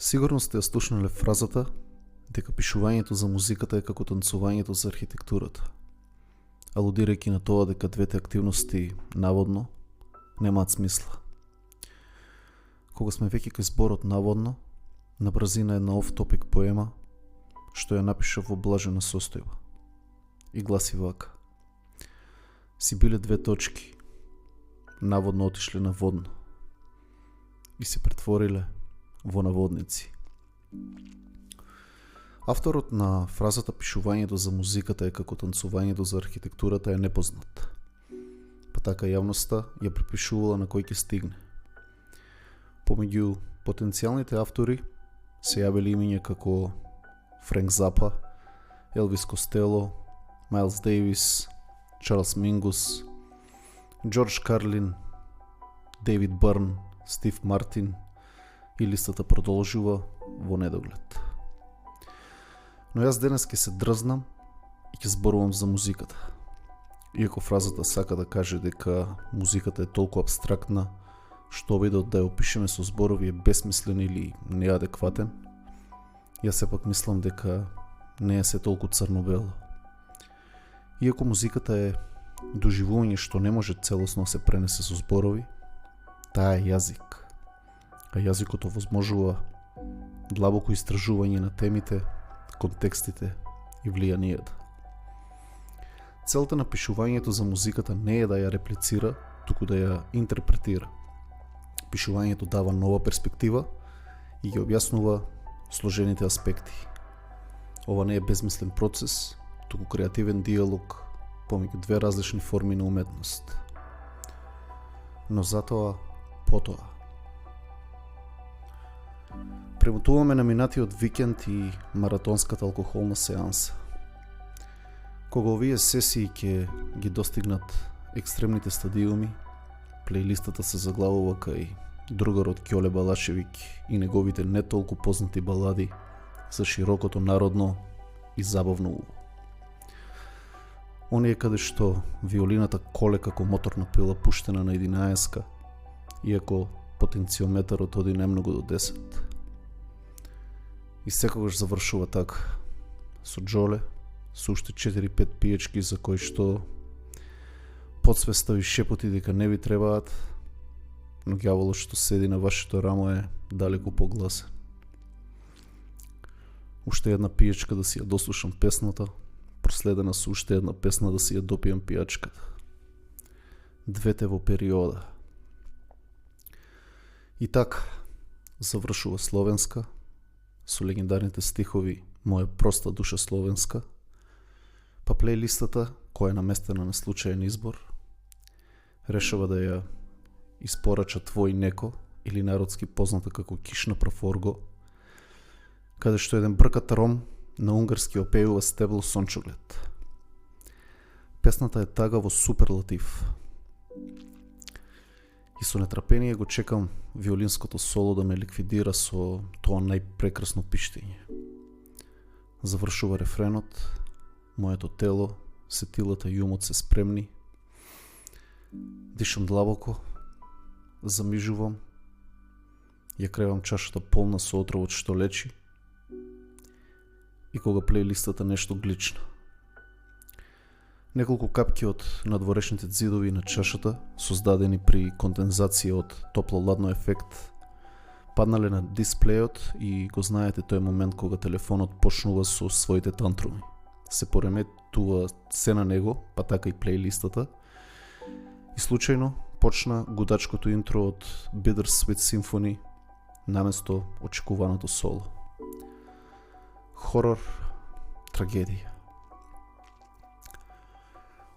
Сигурно сте ја слушнале фразата дека пишувањето за музиката е како танцувањето за архитектурата, алудирајќи на тоа дека двете активности наводно немаат смисла. Кога сме веќе кај зборот наводно, на брзина една оф-топик поема што ја напишав во блажена состојба и гласи вака: си биле две точки, наводно отишле на водно и се претвориле во наводници. Авторот на фразата пишувањето за музиката е како танцувањето за архитектурата е непознат, па така јавноста ја припишувала на кој ќе стигне. Помеѓу потенцијалните автори се јавили имиња како Френк Запа, Елвис Костело, Майлс Дейвис, Чарлс Мингус, Џорџ Карлин, Дейвид Бърн, Стив Мартин и листата продолжува во недоглед. Но јас денес ќе се дрзнам и ќе зборувам за музиката. Иако фразата сака да каже дека музиката е толку абстрактна што обидот да ја опишеме со зборови е бесмислен или неадекватен, јас сепак мислам дека не е се толку црно-бело. Иако музиката е доживување што не може целосно да се пренесе со зборови, таа е јазик. А јазикот овозможува длабоко истражување на темите, контекстите и влијанијата. Целта на пишувањето за музиката не е да ја реплицира, туку да ја интерпретира. Пишувањето дава нова перспектива и ги објаснува сложените аспекти. Ова не е безмислен процес, туку креативен диалог помеѓу две различни форми на уметност. Но затоа, потоа. Премотуваме на минатиот викенд и маратонската алкохолна сеанса. Кога овие сесии ќе ги достигнат екстремните стадиуми, плейлистата се заглавува кај другарот Ќоле Балашевик и неговите не толку познати балади за широкото народно и забавно уво. Оние каде што виолината коле како моторна пила пуштена на 11-ка, иако потенциометарот оди немногу до 10. И секогаш завршува така, со Џоле, со уште 4-5 пиечки за кои што подсвеста ви шепоти дека не ви требаат, но ѓаволот што седи на вашето рамо е далеку погласен. Уште една пиечка да си ја дослушам песната, проследена со уште една песна да си ја допијам пијачката. Двете во периода. И така, завршува Словенска, со легендарните стихови Моја проста душа словенска, па плейлистата, која е наместена на случаен избор, решава да ја испорача Твој неко, или народски позната како Кишна прафорго, каде што еден бркат ром на унгарски опејува стебло сончоглед. Песната е тага во суперлатив. И со нетрпение го чекам виолинското соло да ме ликвидира со тоа најпрекрасно пиштење. Завршува рефренот, моето тело, сетилата и умот се спремни. Дишам длабоко, замижувам, ја кревам чашата полна со отровот што лечи и кога плейлистата нешто глична. Неколку капки од надворешните ѕидови на чашата, создадени при кондензација од топло-ладно ефект, паднале на дисплејот и го знаете тој момент кога телефонот почнува со своите тантруми. Се пореметува се на него, па така и плейлистата, и случајно почна гудачкото интро од Bittersweet Symphony наместо очекуваното соло. Хорор, трагедија.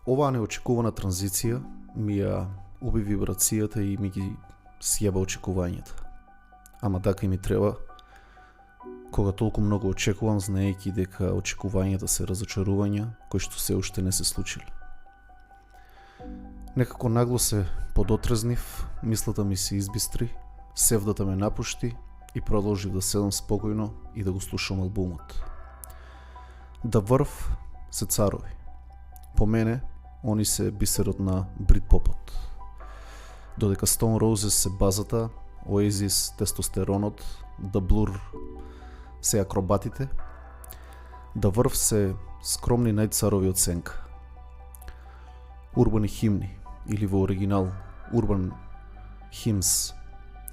Оваа неочекувана транзиција ми ја уби вибрацијата и ми ги сјеба очекувањата. Ама така и ми треба, кога толку многу очекувам, знаејќи дека очекувањата се разочарувања кои што се уште не се случили. Некако нагло се подотрезнив, мислата ми се избистри, севдата ме напушти и продолжив да седам спокојно и да го слушам албумот. Да врв се царови. По мене, они се бисерот на брит попот. Додека Stone Roses се базата, Oasis Тестостеронот, The Blur се Акробатите, The Verve се Скромни најцарови од сенка. Урбани химни или во оригинал Urban Hymns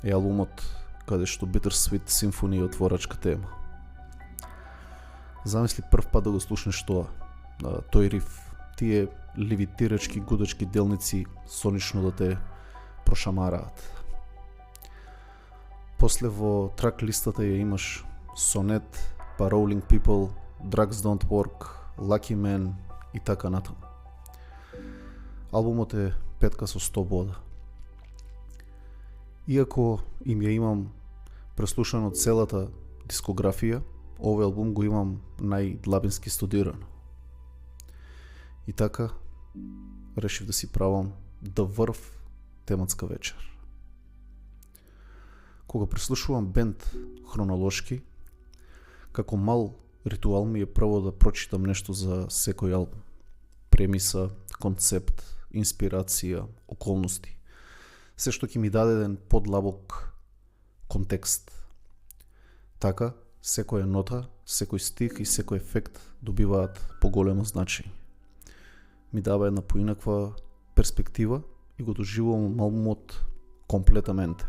е албумот каде што Bittersweet Symphony е отворачка тема. Замисли прв пат да го слушнеш тоа, тој риф, тие левитирачки гудачки делници сонично да те прошамараат. После во трак листата ја имаш Sonnet, па Rolling People, Drugs Don't Work, Lucky Man и така натаму. Албумот е 5 со 100 бода. Иако им ја имам преслушано целата дискографија, овој албум го имам најдлабински студирано. И така, решив да си правам The Verve тематска вечер. Кога преслушувам бенд хронолошки, како мал ритуал ми е прво да прочитам нешто за секој албум. Премиса, концепт, инспирација, околности. Се што ќе ми даде еден подлабок контекст. Така, секоја нота, секој стих и секој ефект добиваат поголемо значење. Ми дава една поинаква перспектива и го доживувам албумот комплетаменте,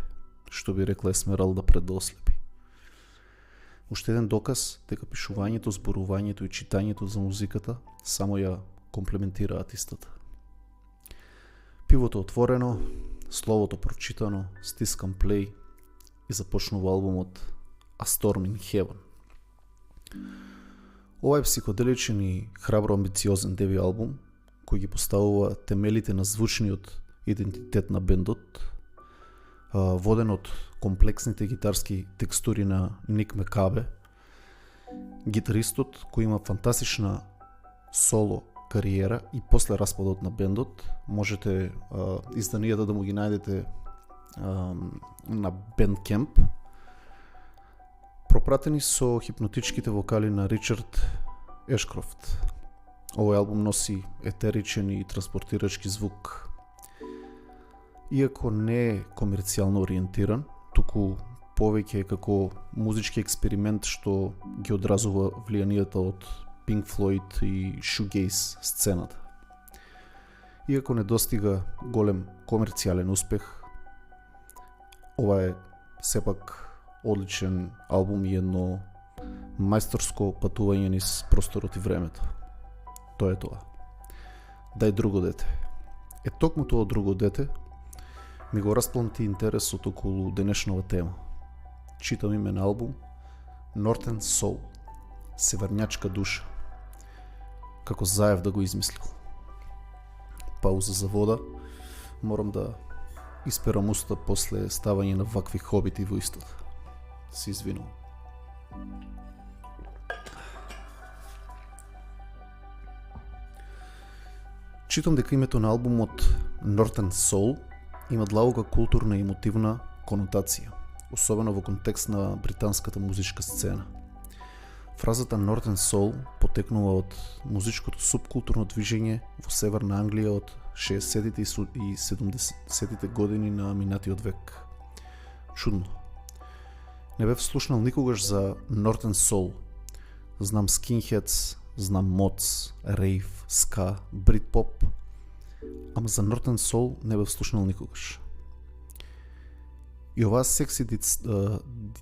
што би рекла Есмералда пред да ослепи. Уште еден доказ дека пишувањето, зборувањето и читањето за музиката само ја комплементираат истата. Пивото отворено, словото прочитано, стискам плей и започнува албумот A Storm in Heaven. Ова е психоделичен и храбро амбициозен деби албум, кој ги поставува темелите на звучниот идентитет на бендот, воден од комплексните гитарски текстури на Ник Мекабе, гитаристот кој има фантастична соло кариера и после распадот на бендот. Можете изданијата да му ги најдете на Bandcamp, пропратени со хипнотичките вокали на Ричард Ешкрофт. Овој албум носи етеричен и транспортирачки звук. Иако не е комерцијално ориентиран, туку повеќе како музички експеримент што ги одразува влијанието од Pink Floyd и shoegaze сцената. Иако не достига голем комерцијален успех, ова е сепак одличен албум и едно мајсторско патување низ просторот и времето. Тоа е тоа. Дај друго дете. Е токму тоа друго дете ми го распланти интересот околу денешнова тема. Читам име на албум Northern Soul, северњачка душа. Како Заев да го измислил. Пауза за вода. Морам да исперам уста после ставање на вакви хобити во истата. Се извинувам. Читам дека името на албумот Northern Soul има длабока културна и емотивна конотација, особено во контекст на британската музичка сцена. Фразата Northern Soul потекнува од музичкото субкултурно движење во Северна Англија од 60-тите и 70-тите години на минатиот век. Чудно. Не бев слушнал никогаш за Northern Soul. Знам Skinheads, знам Mods, Rave, Ska, Britpop, ама за Northern Soul не бев слушнал никогаш. И оваа секси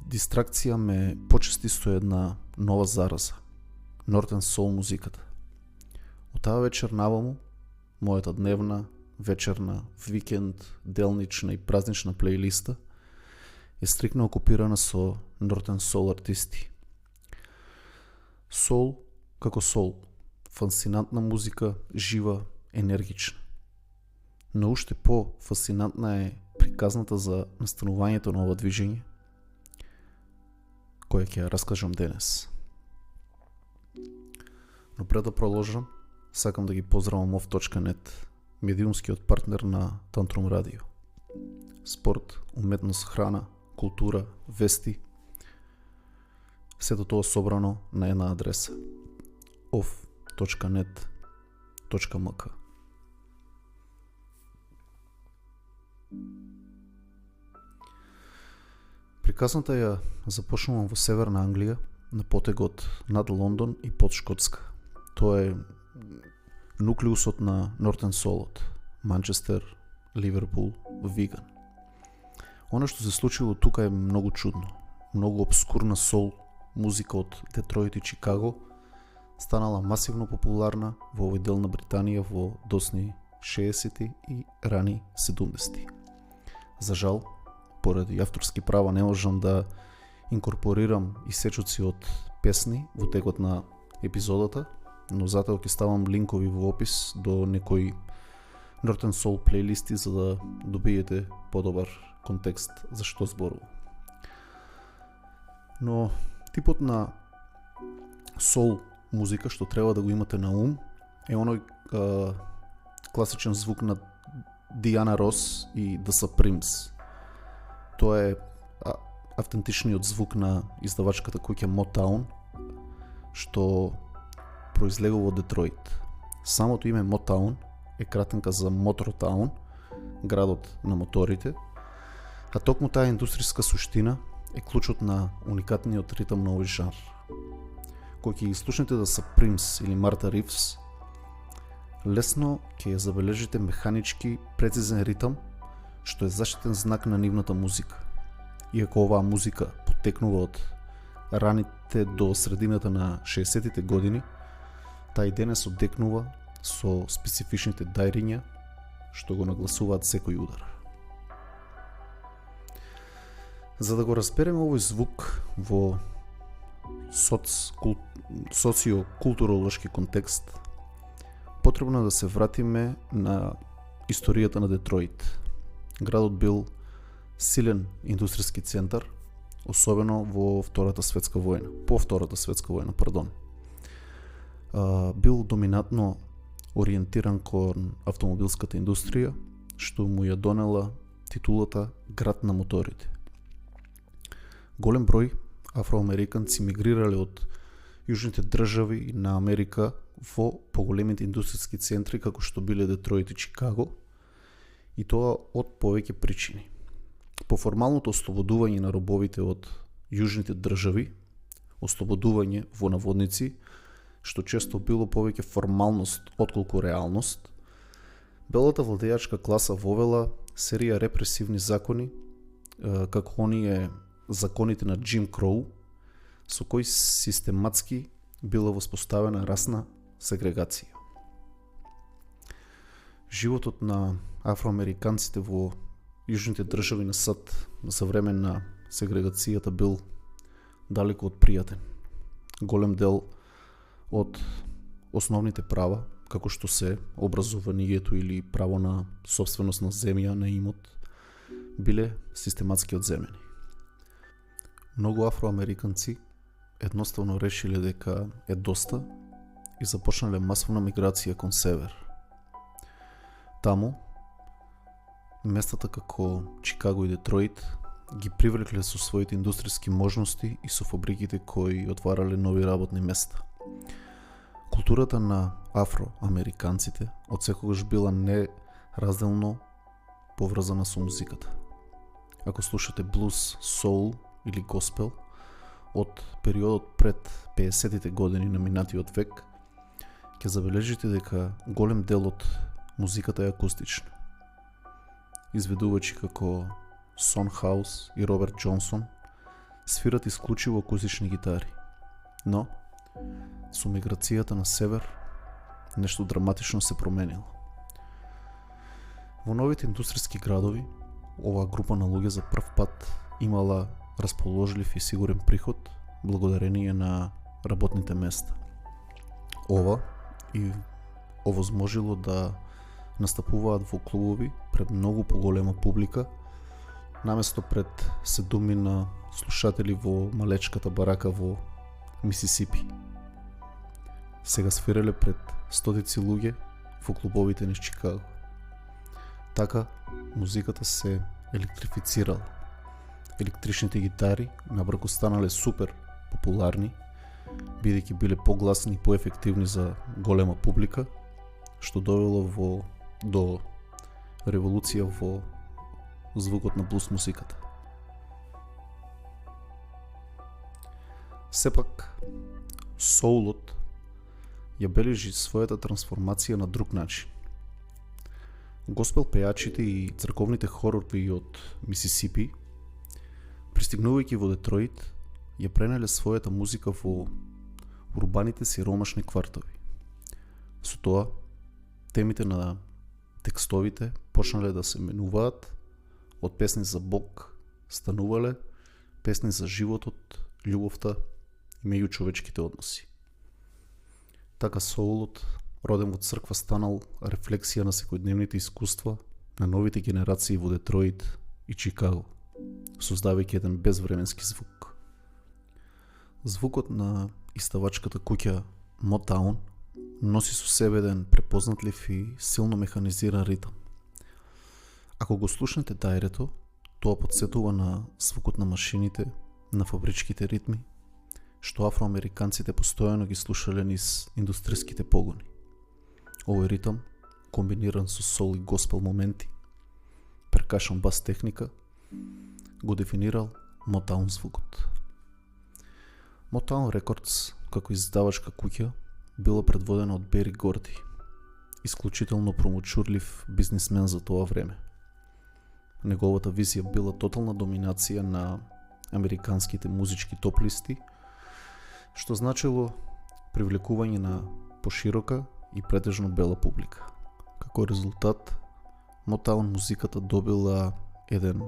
дистракција ме почести со една нова зараза. Northern Soul музиката. Од таа вечер наваму, мојата дневна, вечерна, викенд, делнична и празнична плейлиста е стрикно окупирана со Northern Soul артисти. Soul како soul, фасцинантна музика, жива, енергична. Но уште по-фасцинантна е приказната за настанувањето на ова движење, која ќе ја раскажам денес. Но пред да продолжам, сакам да ги поздравам Off.net, медиумскиот партнер на Тантрум Радио. Спорт, уметност, храна, култура, вести, сето тоа собрано на една адреса off.net.mk. Приказната ја започнувам во Северна Англија, на потегот над Лондон и под Шкотска. Тоа е нуклеусот на Нортен Солот, Манчестер, Ливерпул, Виган. Оно што се случило тука е многу чудно. Многу обскурна сол музика од Детройт и Чикаго станала масивно популарна во овој дел на Британија во досни 60-ти и рани 70-ти. За жал, поради авторски права не можам да инкорпорирам исечоци од песни во текот на епизодата, но затоа ќе ставам линкови во опис до некои Northern Soul плейлисти за да добиете подобар контекст за што зборувам. Но типот на сол музика што треба да го имате на ум е оној класичен звук на Диана Рос и The Supremes. Тоа е автентичниот звук на издавачката куќа Motown, што произлегува од Детройт. Самото име Motown е кратенка за Motortown, градот на моторите, а токму таа индустријска суштина е клучот на уникатниот ритам на овој жанр. Кога ќе ги слушнете The Supremes или Martha Reeves, лесно ќе ја забележите механички, прецизен ритам, што е заштитен знак на нивната музика. Иако оваа музика потекнува од раните до средината на 60-тите години, таа и денес одекнува со специфичните дајриња што го нагласуваат секој удар. За да го разбереме овој звук во социокултуролошки контекст, потребно да се вратиме на историјата на Детройт. Градот бил силен индустријски центар, особено во Втората светска војна. По Втората светска војна, пардон. Бил доминантно ориентиран кон автомобилската индустрија, што му ја донела титулата град на моторите. Голем број афроамериканци мигрирале од јужните држави на Америка во поголемите индустријски центри како што биле Детройт и Чикаго, и тоа од повеќе причини. По формалното ослободување на робовите од јужните држави, ослободување во наводници, што често било повеќе формалност отколку реалност, белата владеачка класа вовела серија репресивни закони, како оние законите на Джим Кроу, со кои систематски била воспоставена расна сегрегација. Животот на афроамериканците во јужните држави на САД за време на сегрегацијата бил далеку од пријатен. Голем дел од основните права, како што се образованието или право на собственост на земја, на имот, биле систематски одземени. Многу афроамериканци едноставно решиле дека е доста и започнале масовна миграција кон север. Таму, местата како Чикаго и Детройт ги привлекле со своите индустријски можности и со фабриките кои отварале нови работни места. Културата на афроамериканците одсекогаш била неразделно поврзана со музиката. Ако слушате блуз, соул или госпел од периодот пред 50-тите години на минатиот век, ќе забележите дека голем дел од музиката е акустична. Изведувачи како Сон Хаус и Роберт Джонсон свират исклучиво акустични гитари, но со миграцијата на север нешто драматично се променило. Во новите индустријски градови оваа група на луѓе за прв пат имала расположлив и сигурен приход благодарение на работните места. Ова и овозможило да настапуваат во клубови пред многу поголема публика, наместо пред седуми на слушатели во малечката барака во Мисисипи. Сега свиреле пред стотици луѓе во клубовите низ Чикаго. Така музиката се електрифицирала. Електричните гитари набрзо станале супер популарни, бидејќи биле погласни и поефективни за голема публика, што довело до револуција во звукот на блуз музиката. Сепак, соулот ја бележи својата трансформација на друг начин. Госпел пејачите и црковните хорови од Мисисипи, пристигнувајќи во Детройт, ја пренеле својата музика во урбаните сиромашни квартови. Со тоа, темите на текстовите почнале да се менуваат од песни за Бог, станувале песни за животот, љубовта и меѓучовечките односи. Така соулот, роден во црква, станал рефлексија на секојдневните искуства на новите генерации во Детройт и Чикаго, создавајќи еден безвременски звук. Звукот на издавачката куќа Motown носи со себе еден препознатлив и силно механизиран ритам. Ако го слушнете дајрето, тоа потсетува на звукот на машините, на фабричките ритми, што афроамериканците постојано ги слушале низ индустријските погони. Овој ритам, комбиниран со сол и госпел моменти, перкашн бас техника, го дефинирал Motown звукот. Motown Records, како издавачка куќа, била предводена од Бери Горди, исклучително промочурлив бизнисмен за тоа време. Неговата визија била тотална доминација на американските музички топ-листи, што значило привлекување на поширока и претежно бела публика. Како резултат, Motown музиката добила еден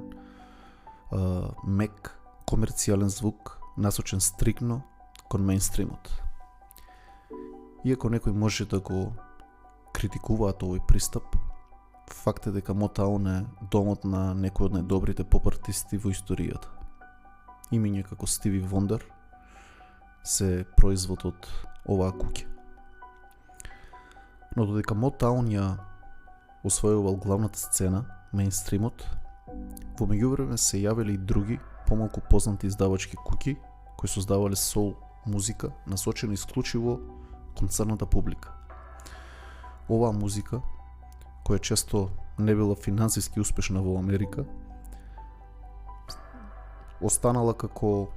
мек, комерцијален звук, насочен стрикно кон мејнстримот. Иако некој може да го критикуваат овој пристап, факт е дека Motown е домот на некои од најдобрите поп-артисти во историјата. Имиња како Стиви Вондер се производ од оваа куќа. Но додека Motown ја освојувал главната сцена, мејнстримот, во меѓувреме се јавиле и други, помалку познати издавачки куќи, кои создавале соул музика, насочена исклучиво кон црната публика. Оваа музика, која често не била финансиски успешна во Америка, останала како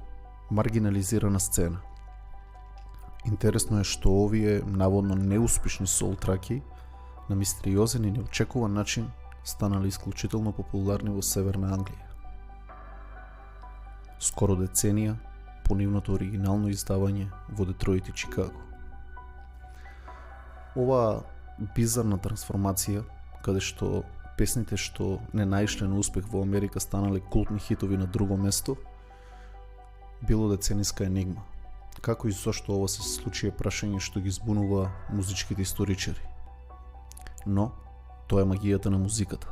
маргинализирана сцена. Интересно е што овие наводно неуспешни соул траки на мистериозен и неочекуван начин станали исклучително популарни во Северна Англија. Скоро деценија по нивното оригинално издавање во Детройт и Чикаго. Оваа бизарна трансформација, каде што песните што не наишле на успех во Америка станале култни хитови на друго место, било децениска енигма. Како и зошто ова се случи е прашање што ги збунува музичките историчари. Но, тоа е магијата на музиката.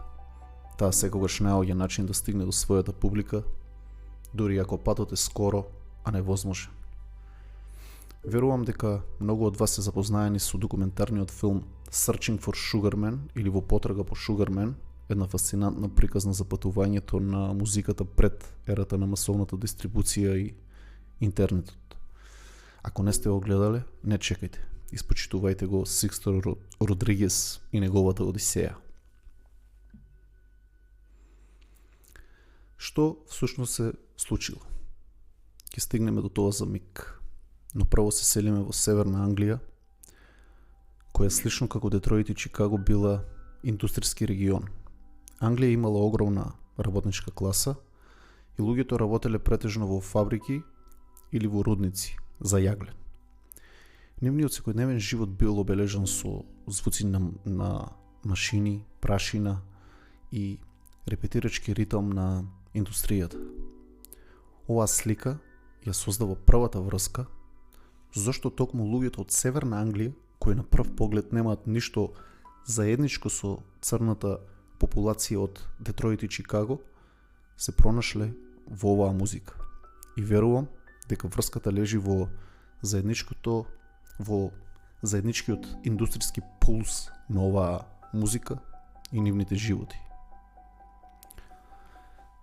Таа секогаш наоѓа начин да стигне до својата публика, дури ако патот е скоро, а невозможен. Верувам дека многу од вас се запознаени со документарниот филм Searching for Sugar Man или Во потрага по Sugar Man, една фасцинантна приказна за патувањето на музиката пред ерата на масовната дистрибуција и интернетот. Ако не сте го гледале, не чекајте. Испочитувајте го Сикстор Родригес и неговата Одисеја. Што всушност се случило? Ќе стигнеме до тоа за миг. Но прво се селиме во Северна Англија, која слично како Детройт и Чикаго била индустријски регион. Англија имала огромна работничка класа и луѓето работеле претежно во фабрики или во рудници за јаглен. Нивниот секојдневен живот бил обележан со звуци на машини, прашина и репетирачки ритам на индустријата. Оваа слика ја создава првата врска зошто токму луѓето од Северна Англија, кои на прв поглед немаат ништо заедничко со црната популација од Детройт и Чикаго, се пронашле во оваа музика. И верувам дека врската лежи во заедничкиот индустријски пулс на оваа музика и нивните животи.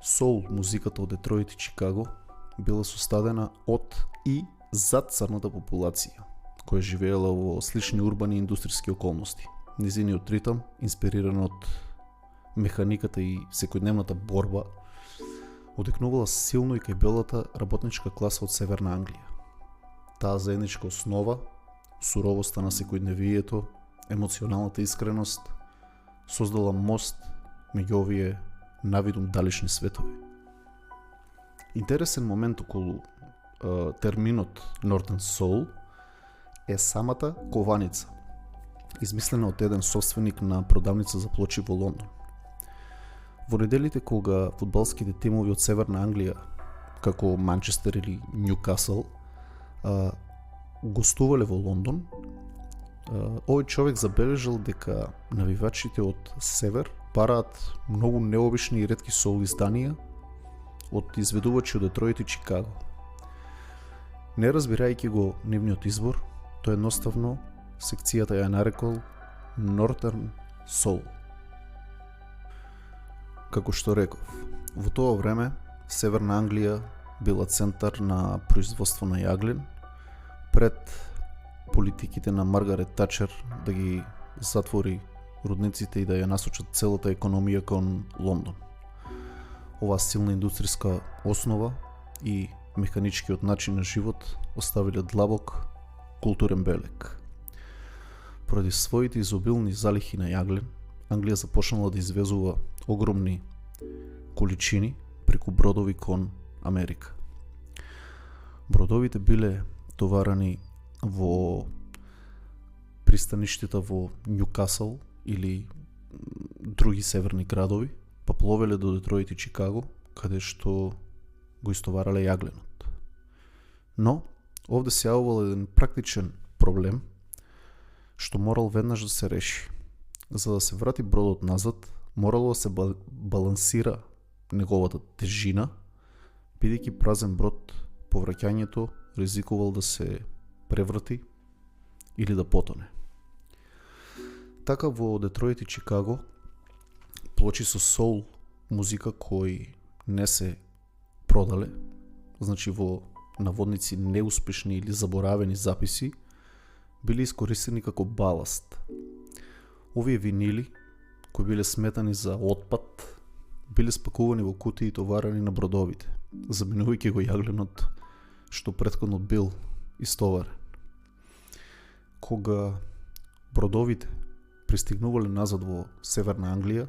Соул музиката од Детройт и Чикаго била составена од и за црната популација, која живеела во слични урбани и индустријски околности. Низиниот ритам, инспириран од механиката и секојдневната борба, одекнувала силно и кај белата работничка класа од Северна Англија. таа заедничка основа, суровоста на секојдневието, емоционалната искреност, создала мост меѓу овие навидум далечни светови. Интересен момент околу терминот Northern Soul е самата кованица, измислена од еден собственик на продавница за плочи во Лондон. Во неделите кога фудбалските тимови од Северна Англија, како Манчестер или Ньюкасл, гостувале во Лондон, овој човек забележал дека навивачите од Север бараат многу необични и ретки соул изданија од изведувачи од Детройт и Чикаго. Не разбирајќи го нивниот избор, тој едноставно секцијата ја нарекол Northern Soul. Како што реков, во тоа време Северна Англија била центар на производство на јаглен, пред политиките на Маргарет Тачер да ги затвори рудниците и да ја насочат целата економија кон Лондон. Оваа силна индустријска основа и механичкиот начин на живот оставиле длабок културен белег. Поради своите изобилни залихи на јаглен, Англија започнала да извезува огромни количини преку бродови кон Америка. Бродовите биле товарани во пристаништата во Ньюкасл или други северни градови, па пловеле до Детройт и Чикаго, каде што го истоварале јагленот. Но, овде се јавувал еден практичен проблем, што морал веднаш да се реши. За да се врати бродот назад, морало да се балансира неговата тежина, бидејќи празен брод по враќањето ризикувал да се преврати или да потоне. Така во Детройт и Чикаго плочи со соул музика кои не се продале, значи во наводници неуспешни или заборавени записи, били искористени како баласт. Овие винили, кои биле сметани за отпад, биле спакувани во кутии и товарани на бродовите, заминувајќи го јагленот што претходно бил истоварен. Кога бродовите пристигнувале назад во Северна Англија,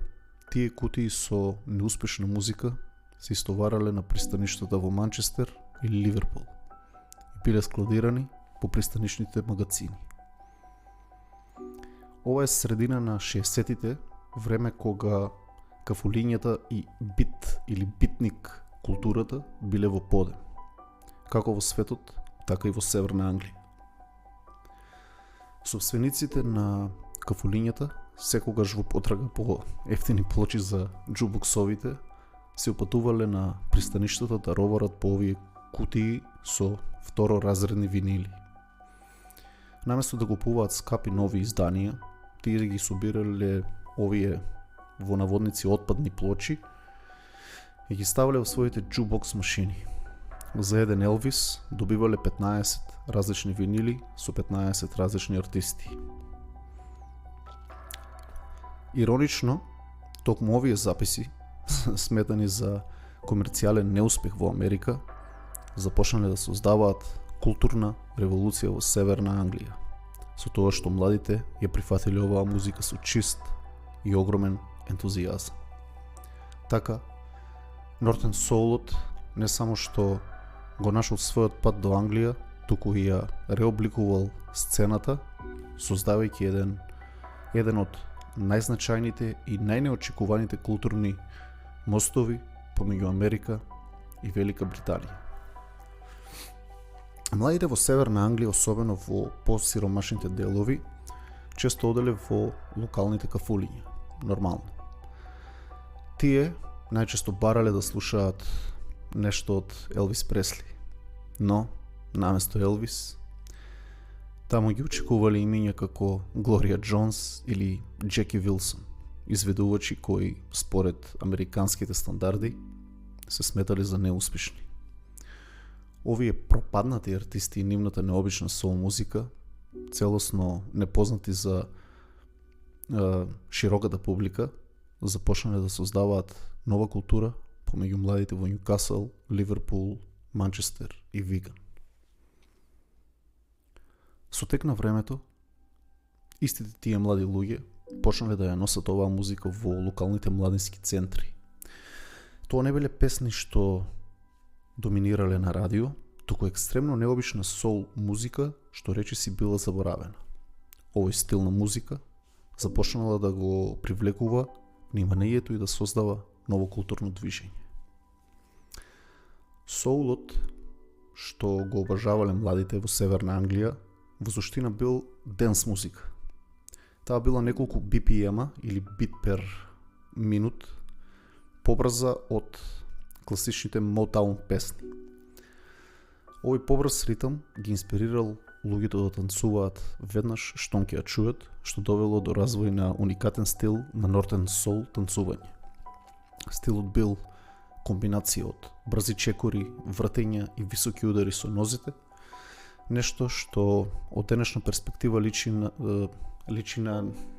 тие кутии со неуспешна музика се истоварале на пристаништата во Манчестер или Ливерпул и биле складирани по пристанишните магазини. Ова е средина на 60-тите, време кога кафулињата и бит или битник културата биле во подем, како во светот, така и во Северна Англија. Собствениците на кафулињата, секогаш во потрага по ефтини плочи за џубоксовите, се опатувале на пристаништата да роварат по овие кутии со второразредни винили. Наместо да купуваат скапи нови изданија, тие ги собирале овие во наводници отпадни плочи и ги ставале во своите џубокс машини. За еден Елвис добивале 15 различни винили со 15 различни артисти. Иронично, токму овие записи, сметани за комерцијален неуспех во Америка, започнале да создаваат културна револуција во Северна Англија, со тоа што младите ја прифатиле оваа музика со чист и огромен ентузијазам. Така, Northern Soul не само што го нашол својот пат до Англија, туку и ја реобликувал сцената, создавајќи еден од најзначајните и најнеочекуваните културни мостови помеѓу Америка и Велика Британија. Младите во Северна Англија, особено во посиромашните делови, често оделе во локалните кафулиња, нормално. Тие најчесто барале да слушаат нешто од Елвис Пресли, но наместо Елвис, таму ги очекувале имиња како Глорија Джонс или Джеки Вилсон, изведувачи кои, според американските стандарди, се сметали за неуспешни. Овие пропаднати артисти и нивната необична соул музика, целосно непознати за широката публика, започнале да создаваат нова култура помеѓу младите во Ньюкасл, Ливерпул, Манчестер и Виган. Со тек на времето, истите тие млади луѓе почнале да ја носат оваа музика во локалните младински центри. Тоа не биле песни што доминирале на радио, туку екстремно необична соул музика што речиси била заборавена. Овој стил на музика започнала да го привлекува вниманието и да создава ново културно движење. Соулот, што го обожавале младите во Северна Англија, во суштина бил денс музика. Таа била неколку BPM-а или бит пер минут побрза од класичните Motown песни. Овој побрз ритм ги инспирирал луѓето да танцуваат веднаш штом ќе ја чујат, што довело до развој на уникатен стил на Northern Soul танцување. Стилот бил комбинација од брзи чекори, вртења и високи удари со нозите, нешто што од денешна перспектива личи на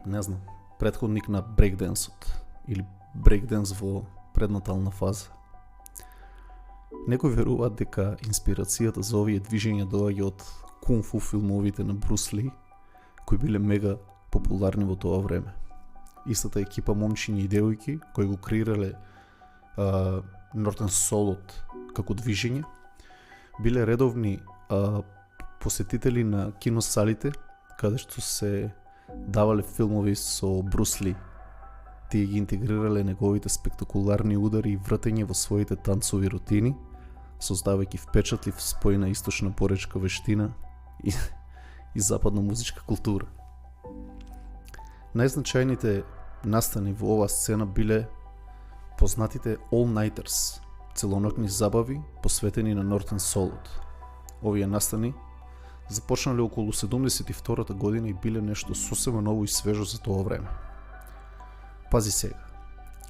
не знам, претходник на брейкденсот или брейкденс во преднатална фаза. Некои веруваат дека инспирацијата за овие движења доаѓа од кунг-фу филмовите на Брус Ли, кои биле мега популарни во тоа време. Истата екипа момчиња и девојки кои го креирале Northern Soul-от како движење, биле редовни посетители на киносалите, каде што се давале филмови со Брус Ли. Тие ги интегрирале неговите спектакуларни удари и вртење во своите танцови рутини, создавајќи впечатлив спој на источна поречка вештина и западна музичка култура. Најзначајните настани во оваа сцена биле познатите all-nighters, целонокни забави посветени на Northern Soul-от. Овие настани започнале околу 72-та година и биле нешто сосема ново и свежо за тоа време. Пази сега,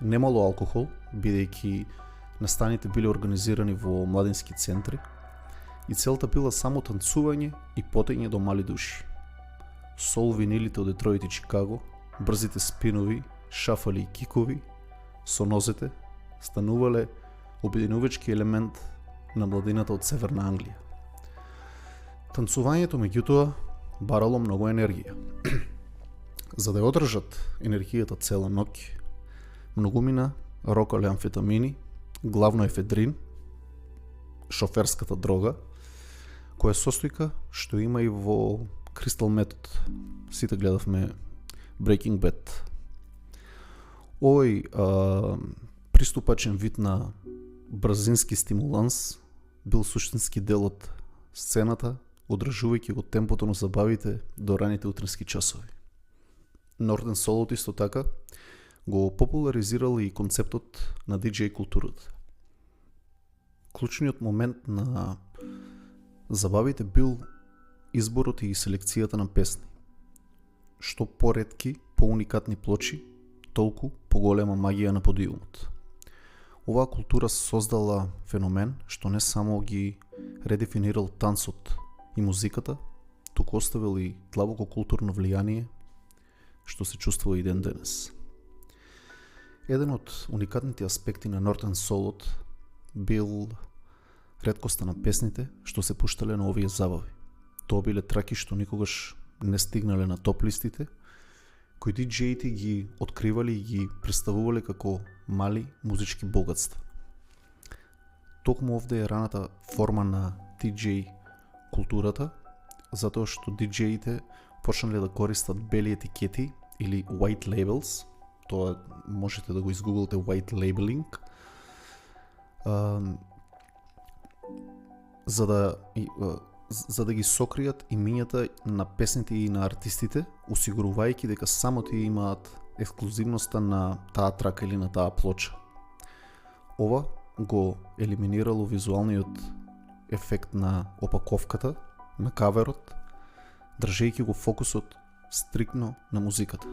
немало алкохол, бидејќи настаните биле организирани во младински центри и целта била само танцување и потење до мали души. Сол винилите од Детройт и Чикаго, брзите спинови, шафали и кикови со нозете станувале обединувачки елемент на младината од Северна Англија. Танцувањето меѓутоа барало многу енергија. За да ја одржат енергијата цела ноќ, многумина рокале амфетамини, главно ефедрин, шоферската дрога, која состојка што има и во Crystal Method. Сите гледавме Breaking Bad. Овој приступачен вид на брзински стимуланс бил суштински дел од сцената, одржувајќи го темпото на забавите до раните утренски часови. Northern Soul исто така го популаризирал и концептот на DJ културата. Клучниот момент на забавите бил изборот и селекцијата на песни. Што поретки, поуникатни плочи, толку поголема магија на подиумот. Оваа култура создала феномен што не само ги редефинирал танцот и музиката, туку оставил и длабоко културно влијание што се чувствува и ден денес. Еден од уникатните аспекти на Northern Soul-от бил реткоста на песните што се пуштале на овие забави. Тоа биле траки што никогаш не стигнале на топ листите, кои диџеите ги откривали и ги представувале како мали музички богатства. Токму овде е раната форма на диџеј културата, затоа што диџеите почнале да користат бели етикети или white labels. Тоа можете да го изгуглате, white labeling, за да ги сокријат имињата на песните и на артистите, осигурувајќи дека само тие имаат ексклузивноста на таа трака или на таа плоча. Ова го елиминирало визуалниот ефект на опаковката, на каверот, држејќи го фокусот стрикно на музиката.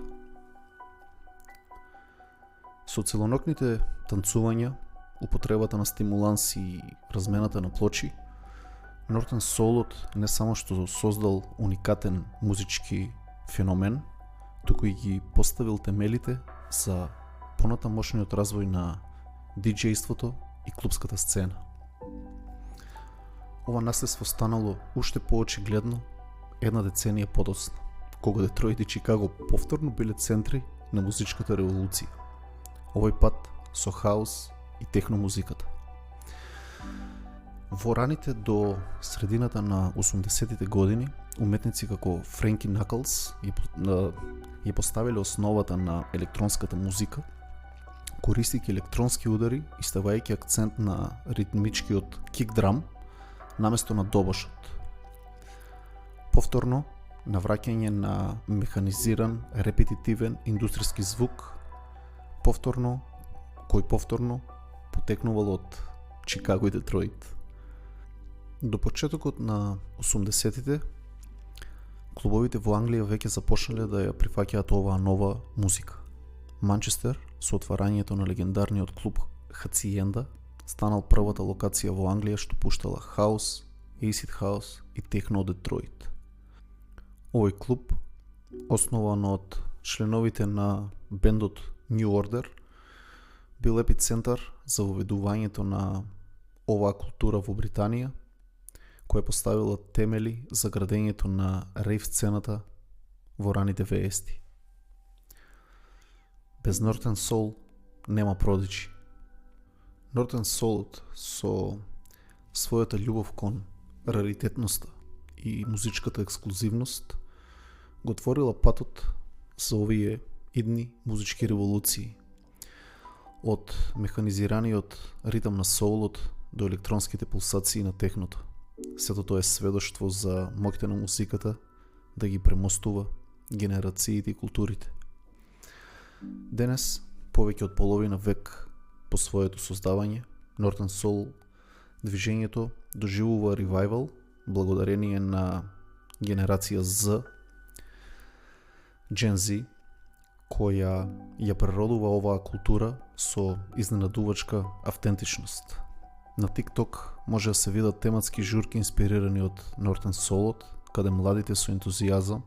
Со целонокните танцувања, употребата на стимуланси и размената на плочи, Northern Soul-от не само што создал уникатен музички феномен, туку и ги поставил темелите за понатамошниот развој на диџејството и клубската сцена. Ова наследство станало уште поочигледно една деценија подоцна, кога Детройт и Чикаго повторно биле центри на музичката револуција. Овој пат со хаус и техно музиката. Во раните до средината на 80-тите години, уметници како Френки Наклс ја поставиле основата на електронската музика, користејќи електронски удари и ставајќи акцент на ритмичкиот кик-драм наместо на добошот. Повторно, навраќање на механизиран, репетитивен индустријски звук, кој повторно потекнувал од Чикаго и Детройт. До почетокот на 80-тите, клубовите во Англија веќе започнале да ја прифаќаат оваа нова музика. Манчестер, со отварањето на легендарниот клуб Хациенда, станал првата локација во Англија што пуштала хаус, acid house и техно од Детройт. Овој клуб, основан од членовите на бендот New Order, бил епицентар за воведувањето на оваа култура во Британија, која поставила темели за градењето на рейв сцената во рани 90-ти. Без Northern Soul нема Prodigy. Northern Soul со својата љубов кон раритетноста и музичката ексклузивност го отворила патот за овие идни музички револуции. Од механизираниот ритам на соулот до електронските пулсации на техното. Сето тоа е сведоштво за моќта на музиката да ги премостува генерациите и културите. Денес, повеќе од половина век по своето создавање, Northern Soul движењето доживува ревайвал благодарение на генерација Z, Gen Z, која ја преродува оваа култура со изненадувачка автентичност. На TikTok може да се видат тематски журки инспирирани од Northern Soul, каде младите со ентузијазам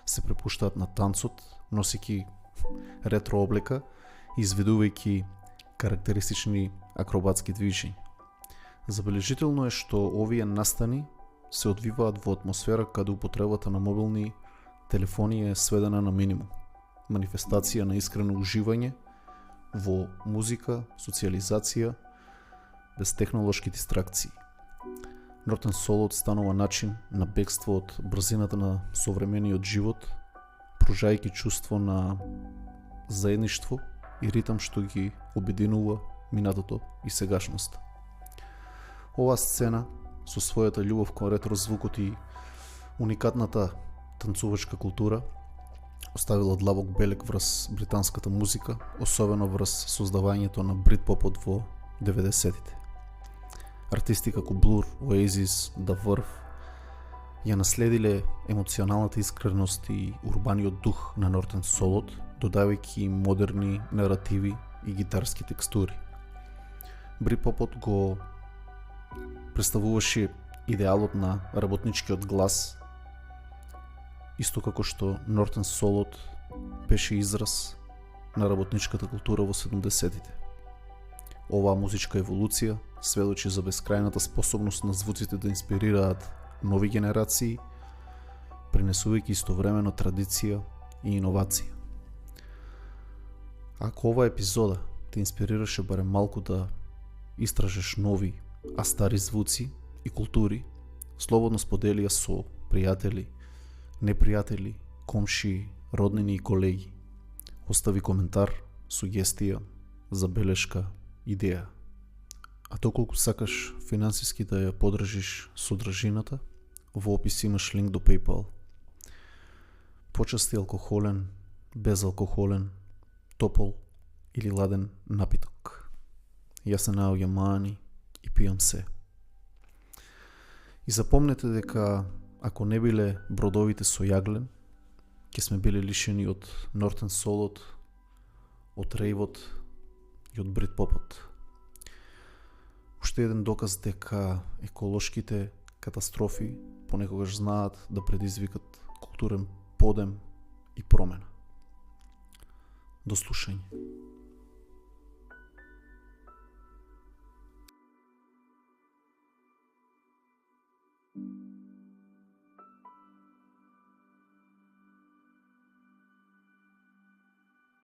се препуштаат на танцот, носејќи ретро облека и изведувајќи карактеристични акробатски движења. Забележително е што овие настани се одвиваат во атмосфера каде употребата на мобилни телефони е сведена на минимум. Манифестација на искрено уживање во музика, социализација, без технолошки дистракции. Northern Soul станува начин на бегство од брзината на современиот живот, пружајќи чувство на заедништво и ритам што ги обединува минатото и сегашноста. Оваа сцена, со својата љубов кон ретро звукот и уникатната танцувачка култура, оставила длабок белег врз британската музика, особено врз создавањето на бритпопот во 90-тите. Артисти како Blur, Oasis, The Verve ја наследиле емоционалната искреност и урбаниот дух на Northern Soul, додавајќи модерни наративи и гитарски текстури. Бритпопот го представуваше идеалот на работничкиот глас, исто како што Northern Soul беше израз на работничката култура во 70-тите. Оваа музичка еволуција сведочи за бескрајната способност на звуците да инспирираат нови генерации, пренесувајќи истовремено традиција и иновација. Ако оваа епизода те инспирираше барем малку да истражеш нови, а стари звуци и култури, слободно сподели ја со пријатели, непријатели, комши, роднини и колеги. Остави коментар, сугестија, забелешка, идеја. А доколку сакаш финансиски да ја подржиш содржината, во опис имаш линк до PayPal. Почасти алкохолен, безалкохолен, топол или ладен напиток. Јас се наоѓам мани и пијам се. И запомнете дека ако не биле бродовите со јаглен, ќе сме биле лишени од Northern Soul, од рейвот и од бритпопот. Уште еден доказ дека еколошките катастрофи понекогаш знаат да предизвикат културен подем и промена. До слушање.